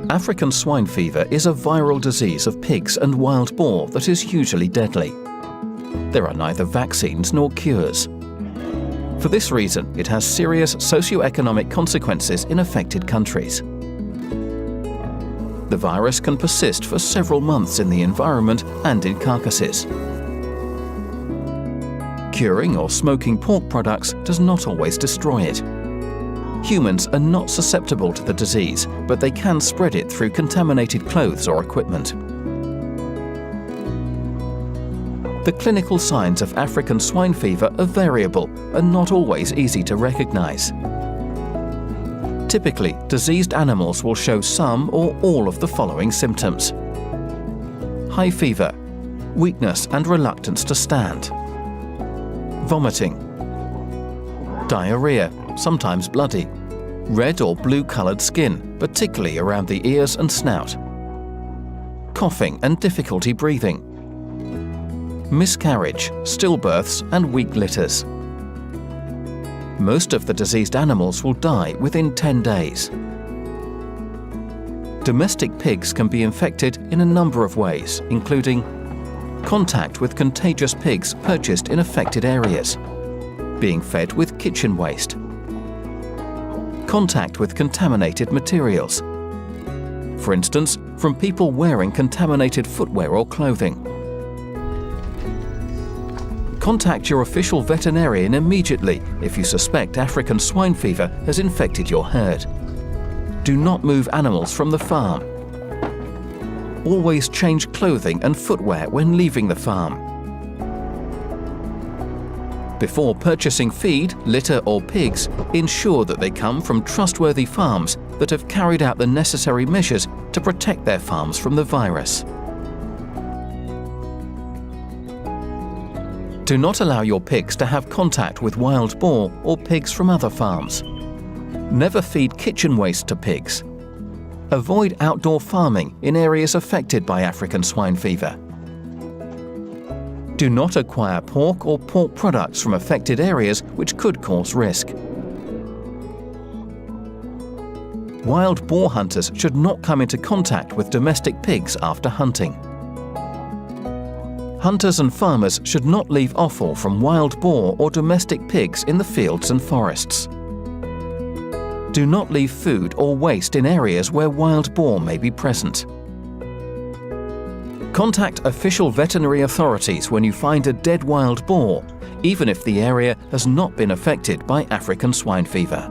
African swine fever is a viral disease of pigs and wild boar that is usually deadly. There are neither vaccines nor cures. For this reason, it has serious socio-economic consequences in affected countries. The virus can persist for several months in the environment and in carcasses. Curing or smoking pork products does not always destroy it. Humans are not susceptible to the disease, but they can spread it through contaminated clothes or equipment. The clinical signs of African swine fever are variable and not always easy to recognize. Typically, diseased animals will show some or all of the following symptoms: high fever, weakness and reluctance to stand, vomiting, diarrhea, sometimes bloody, red or blue-colored skin, particularly around the ears and snout, coughing and difficulty breathing, miscarriage, stillbirths and weak litters. Most of the diseased animals will die within 10 days. Domestic pigs can be infected in a number of ways, including contact with contagious pigs purchased in affected areas, being fed with kitchen waste, contact with contaminated materials, for instance, from people wearing contaminated footwear or clothing. Contact your official veterinarian immediately if you suspect African swine fever has infected your herd. Do not move animals from the farm. Always change clothing and footwear when leaving the farm. Before purchasing feed, litter or pigs, ensure that they come from trustworthy farms that have carried out the necessary measures to protect their farms from the virus. Do not allow your pigs to have contact with wild boar or pigs from other farms. Never feed kitchen waste to pigs. Avoid outdoor farming in areas affected by African swine fever. Do not acquire pork or pork products from affected areas which could cause risk. Wild boar hunters should not come into contact with domestic pigs after hunting. Hunters and farmers should not leave offal from wild boar or domestic pigs in the fields and forests. Do not leave food or waste in areas where wild boar may be present. Contact official veterinary authorities when you find a dead wild boar, even if the area has not been affected by African swine fever.